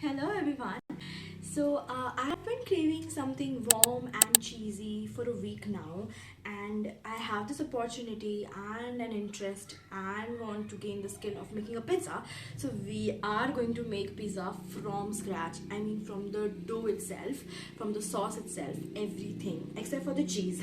Hello everyone. I have been craving something warm and cheesy for a week now, and I have this opportunity and an interest and want to gain the skill of making a pizza. So we are going to make pizza from scratch. I mean from the dough itself, from the sauce itself, everything except for the cheese.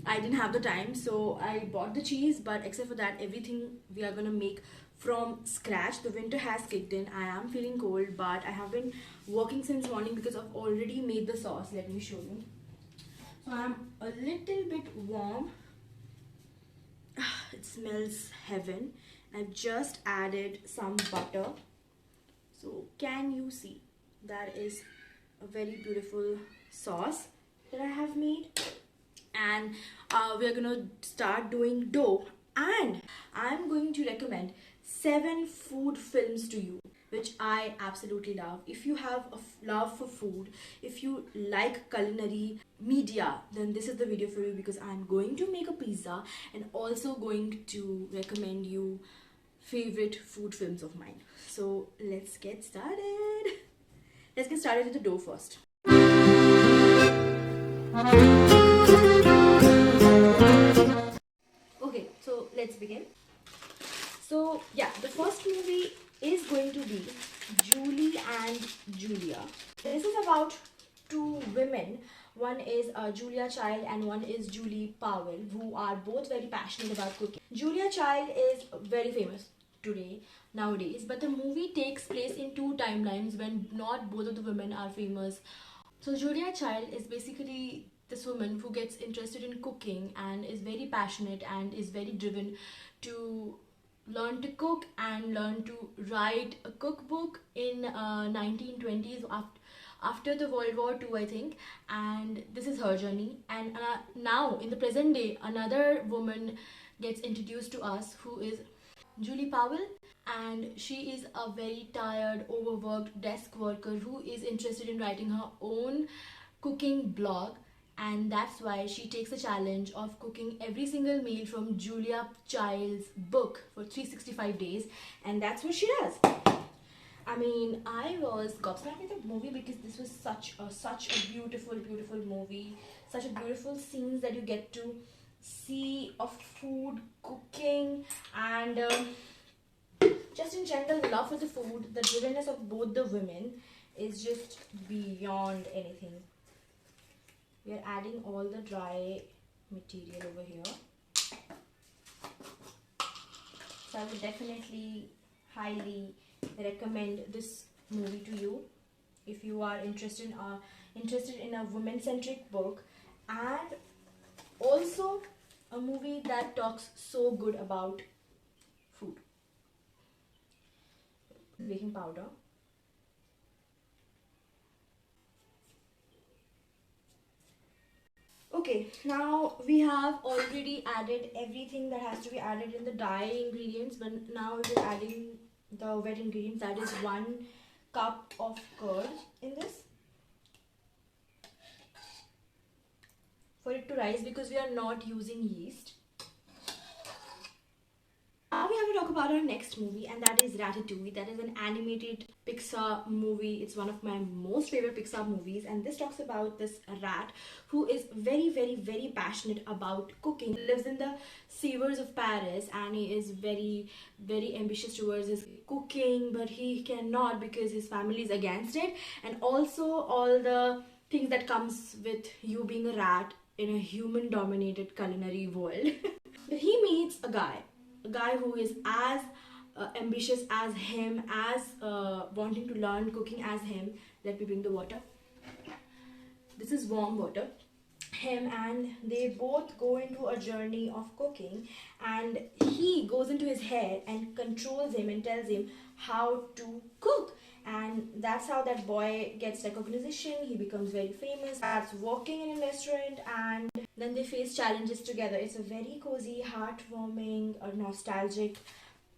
I didn't have the time, so I bought the cheese, but except for that, everything we are gonna make from scratch. The winter has kicked in. I am feeling cold, but I have been working since morning because I've already made the sauce. Let me show you. So I'm a little bit warm. It smells heaven. I've just added some butter. So can you see? That is a very beautiful sauce that I have made. And we are gonna start doing dough, and I'm going to recommend 7 food films to you, which I absolutely love. If you have a love for food, if you like culinary media, then this is the video for you, because I'm going to make a pizza and also going to recommend you favorite food films of mine. So let's get started. Let's get started with the dough first. Okay, so let's begin. So yeah, the first movie is going to be Julie and Julia. This is about two women. One is Julia Child and one is Julie Powell, who are both very passionate about cooking. Julia Child is very famous today, nowadays, but the movie takes place in two timelines when not both of the women are famous. So Julia Child is basically this woman who gets interested in cooking and is very passionate and is very driven to learn to cook and learn to write a cookbook in 1920s, after the World War II, I think. And this is her journey. And now in the present day, another woman gets introduced to us, who is Julie Powell, and she is a very tired, overworked desk worker who is interested in writing her own cooking blog. And that's why she takes the challenge of cooking every single meal from Julia Child's book for 365 days, and that's what she does. I mean, I was gobsmacked with the movie because this was such a beautiful movie, such a beautiful scenes that you get to see of food, cooking, and just in general, the love for the food, the drivenness of both the women is just beyond anything. We are adding all the dry material over here. So I would definitely highly recommend this movie to you if you are interested in a women-centric book, and also a movie that talks so good about food. Baking powder. Okay, now we have already added everything that has to be added in the dry ingredients, but now we're adding the wet ingredients. That is 1 cup of curd in this for it to rise, because we are not using yeast. Now we have to talk about our next movie, and that is Ratatouille. That is an animated Pixar movie. It's one of my most favorite Pixar movies, and this talks about this rat who is very passionate about cooking. He lives in the sewers of Paris, and he is very ambitious towards his cooking, but he cannot because his family is against it, and also all the things that comes with you being a rat in a human dominated culinary world. But he meets a guy who is as ambitious as him, as wanting to learn cooking as him. Let me bring the water. This is warm water. Him and they both go into a journey of cooking, and he goes into his head and controls him and tells him how to cook. And that's how that boy gets recognition. He becomes very famous, starts working in a restaurant, and then they face challenges together. It's a very cozy, heartwarming, nostalgic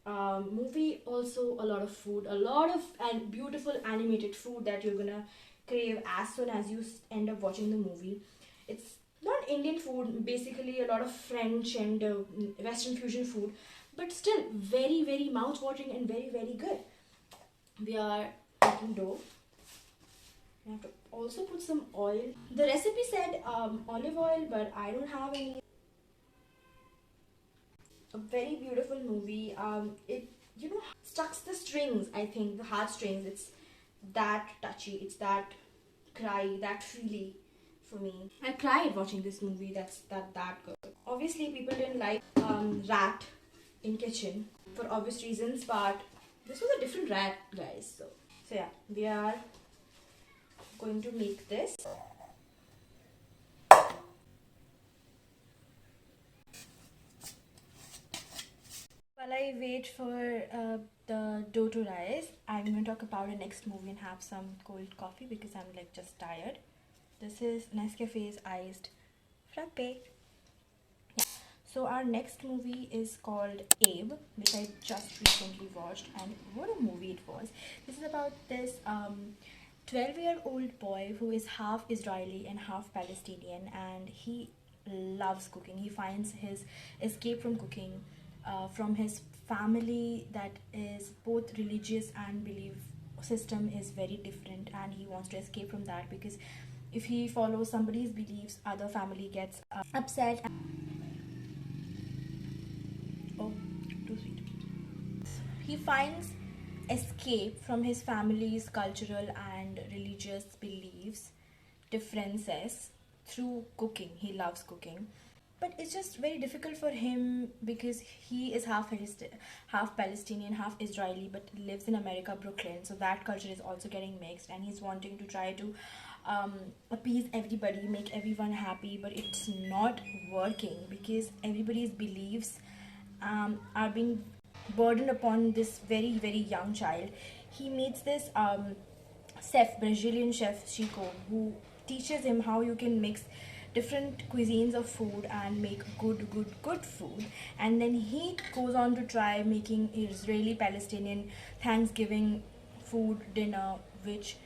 movie. Also a lot of food, a lot of and beautiful animated food that you're gonna crave as soon as you end up watching the movie. It's not Indian food, basically a lot of French and Western fusion food, but still very mouth watering and very good. We are making dough. You have to also put some oil. The recipe said olive oil, but I don't have any. A very beautiful movie. It strucks the strings. I think the heartstrings. It's that touchy. It's that cry, that feely for me. I cried watching this movie. That's that good. Obviously, people didn't like rat in kitchen for obvious reasons, but this was a different rat, guys. So yeah, we are going to make this. While I wait for the dough to rise, I'm going to talk about the next movie and have some cold coffee because I'm like just tired. This is Nescafe's iced frappe. Yeah. So our next movie is called Abe, which I just recently watched, and what a movie it was. This is about this 12-year-old boy who is half Israeli and half Palestinian, and he loves cooking. He finds his escape from cooking from his family that is both religious and belief system is very different, and he wants to escape from that because if he follows somebody's beliefs, other family gets upset. Oh, too sweet. He finds escape from his family's cultural and religious beliefs differences through cooking. He loves cooking, but it's just very difficult for him because he is half Palestinian, half Israeli, but lives in America, Brooklyn. So that culture is also getting mixed, and he's wanting to try to appease everybody, make everyone happy, but it's not working because everybody's beliefs are being burdened upon this very very young child. He meets this Brazilian chef Chico, who teaches him how you can mix different cuisines of food and make good food. And then he goes on to try making Israeli Palestinian Thanksgiving food dinner, which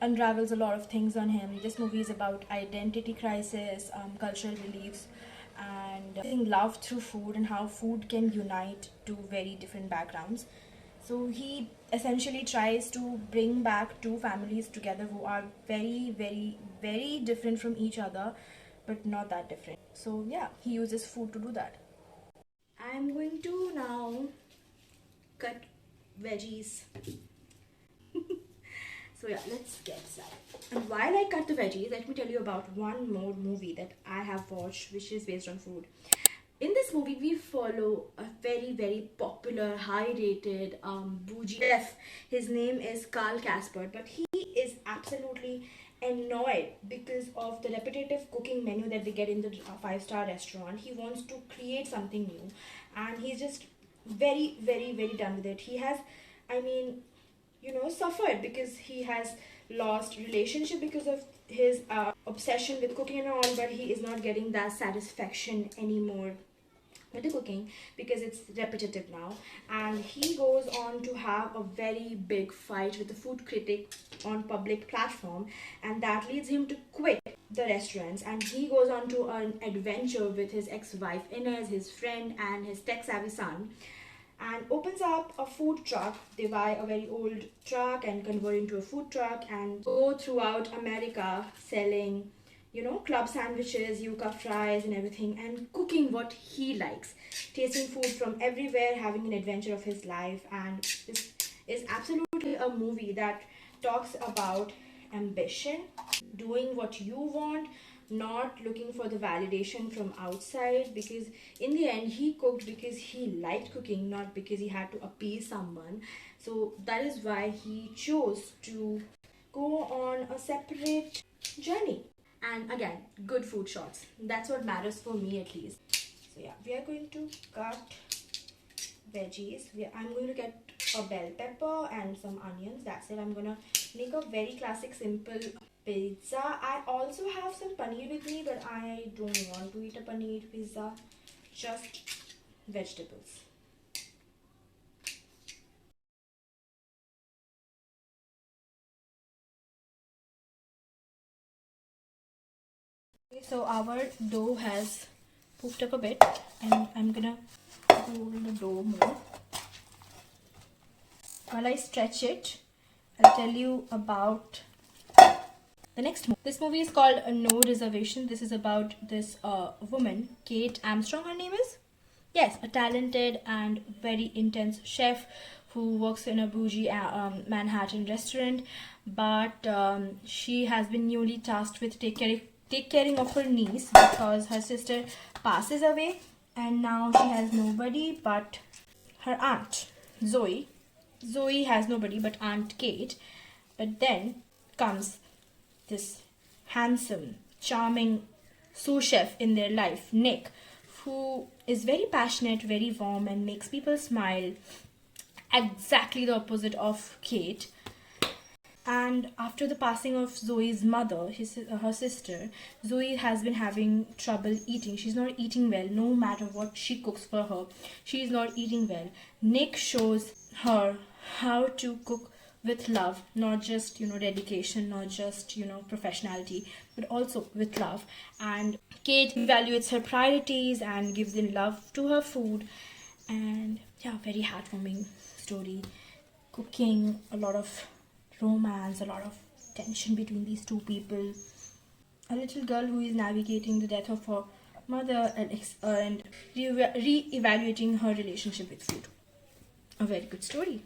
unravels a lot of things on him. This movie is about identity crisis, cultural beliefs, and love through food and how food can unite two very different backgrounds. So he essentially tries to bring back two families together who are very, very, very different from each other, but not that different. So yeah, he uses food to do that. I'm going to now cut veggies. So yeah, let's get started. And while I cut the veggies, let me tell you about one more movie that I have watched, which is based on food. In this movie, we follow a very, very popular, high-rated, bougie chef. His name is Carl Casper, but he is absolutely annoyed because of the repetitive cooking menu that they get in the five-star restaurant. He wants to create something new, and he's just very, very, very done with it. He has, I mean, suffered because he has lost relationship because of his obsession with cooking and all, but he is not getting that satisfaction anymore with the cooking because it's repetitive now. And he goes on to have a very big fight with a food critic on public platform, and that leads him to quit the restaurants, and he goes on to an adventure with his ex-wife Inez, his friend, and his tech-savvy son, and opens up a food truck. They buy a very old truck and convert into a food truck and go throughout America selling, club sandwiches, yuca fries and everything, and cooking what he likes, tasting food from everywhere, having an adventure of his life. And this is absolutely a movie that talks about ambition, doing what you want, not looking for the validation from outside, because in the end he cooked because he liked cooking, not because he had to appease someone. So that is why he chose to go on a separate journey. And again, good food shots, that's what matters for me at least. So yeah, we are going to cut veggies. I'm going to get a bell pepper and some onions. That's it. I'm gonna make a very classic simple pizza. I also have some paneer with me, but I don't want to eat a paneer pizza, just vegetables. Okay, so our dough has poofed up a bit, and I'm gonna roll the dough more. While I stretch it, I'll tell you about the next movie. This movie is called No Reservation. This is about this woman, Kate Armstrong, her name is? Yes, a talented and very intense chef who works in a bougie Manhattan restaurant, but she has been newly tasked with take caring of her niece because her sister passes away, and now she has nobody but her aunt Zoe. Zoe has nobody but Aunt Kate, but then comes this handsome, charming sous chef in their life, Nick, who is very passionate, very warm, and makes people smile. Exactly the opposite of Kate. And after the passing of Zoe's mother, her sister, Zoe has been having trouble eating. She's not eating well, no matter what she cooks for her. She is not eating well. Nick shows her how to cook with love, not just dedication, not just professionality, but also with love. And Kate evaluates her priorities and gives in love to her food. And yeah, very heartwarming story. Cooking, a lot of romance, a lot of tension between these two people. A little girl who is navigating the death of her mother and re-evaluating her relationship with food. A very good story.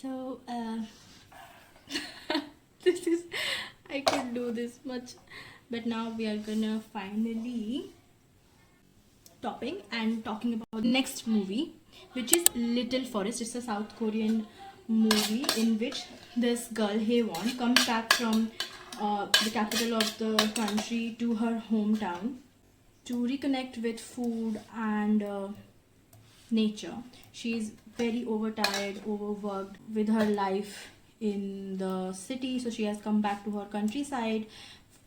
So, this is, I could do this much, but now we are gonna finally topping and talking about the next movie, which is Little Forest. It's a South Korean movie in which this girl Haewon comes back from the capital of the country to her hometown to reconnect with food and nature. She's very overtired, overworked with her life in the city, so she has come back to her countryside,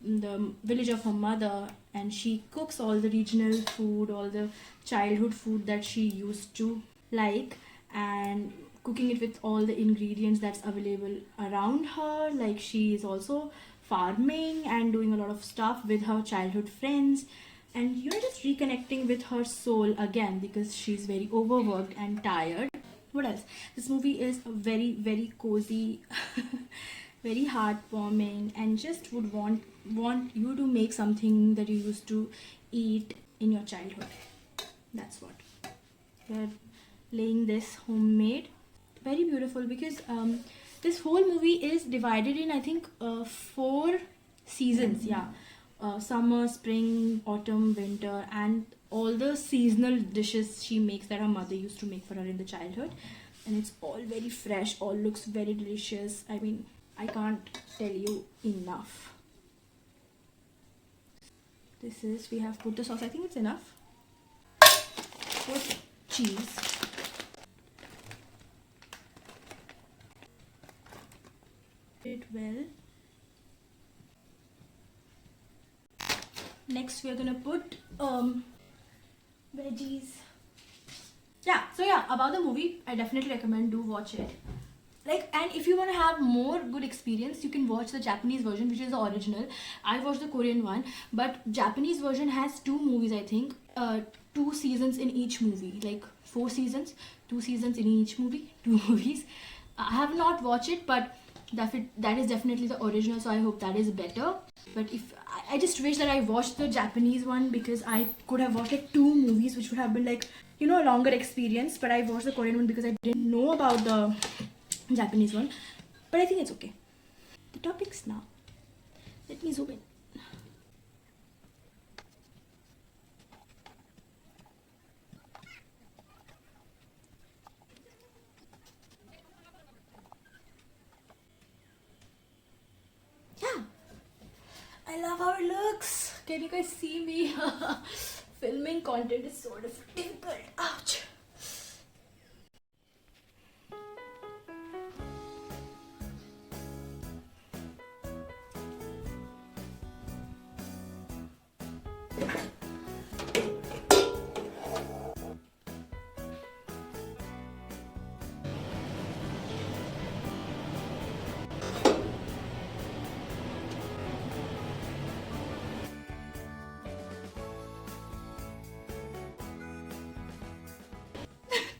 the village of her mother, and she cooks all the regional food, all the childhood food that she used to like, and cooking it with all the ingredients that's available around her. Like, she is also farming and doing a lot of stuff with her childhood friends, and just reconnecting with her soul again because she's very overworked and tired. What else? This movie is a very, very cozy, very heartwarming, and just would want you to make something that you used to eat in your childhood. That's what we're laying this homemade. Very beautiful because this whole movie is divided in, I think, 4 seasons. Yeah, summer, spring, autumn, winter, and all the seasonal dishes she makes that her mother used to make for her in the childhood. And it's all very fresh, all looks very delicious. I mean, I can't tell you enough. This is, we have put the sauce, I think it's enough. Put cheese. It well. Next we are gonna put veggies. Yeah, about the movie, I definitely recommend do watch it. Like, and if you want to have more good experience, you can watch the Japanese version, which is the original. I watched the Korean one, but Japanese version has 2 movies, I think. 2 seasons in each movie, like 4 seasons, 2 seasons in each movie, 2 movies. I have not watched it, but that is definitely the original, so I hope that is better. But if I just wish that I watched the Japanese one, because I could have watched like 2 movies, which would have been like a longer experience. But I watched the Korean one because I didn't know about the Japanese one. But I think it's okay. The toppings now. Let me zoom in. Yeah, I love how it looks. Can you guys see me? Filming content is sort of difficult. Ouch.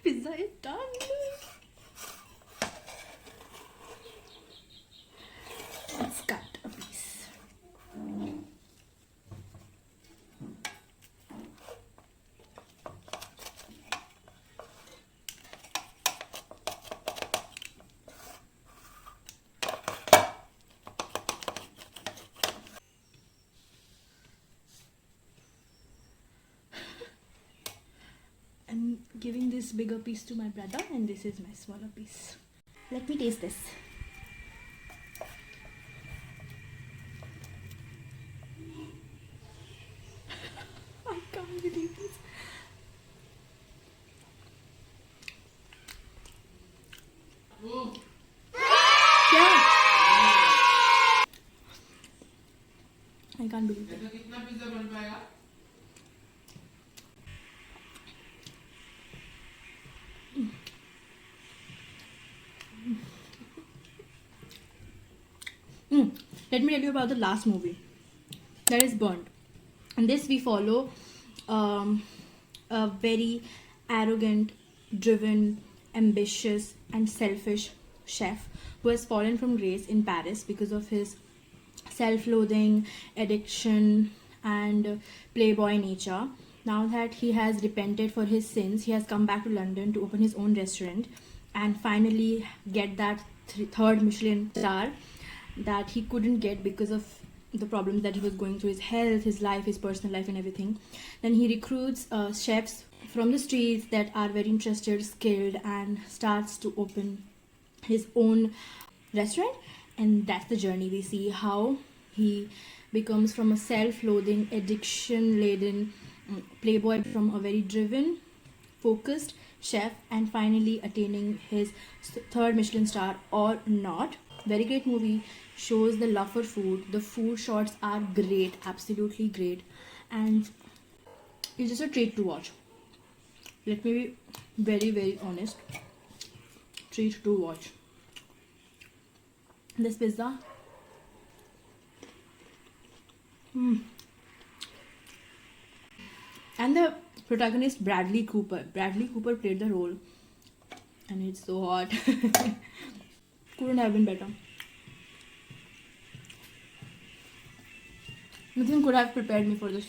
Pizza is done. Let's cut a piece. I'm giving this bigger piece to my brother and this is my smaller piece. Let me taste this. I can't believe this. Yeah. I can't believe it. कितना pizza बन पाएगा? Let me tell you about the last movie. That is Burnt. In this, we follow a very arrogant, driven, ambitious, and selfish chef who has fallen from grace in Paris because of his self-loathing, addiction, and playboy nature. Now that he has repented for his sins, he has come back to London to open his own restaurant and finally get that third Michelin star that he couldn't get because of the problems that he was going through, his health, his life, his personal life, and everything. Then he recruits chefs from the streets that are very interested, skilled, and starts to open his own restaurant. And that's the journey. We see how he becomes from a self-loathing, addiction-laden playboy from a very driven, focused chef, and finally attaining his third Michelin star or not. Very great movie, shows the love for food. The food shots are great, absolutely great, and it's just a treat to watch. Let me be very, very honest. Treat to watch. This pizza. And the protagonist Bradley Cooper. Bradley Cooper played the role, and it's so hot. Couldn't have been better. Nothing could have prepared me for this.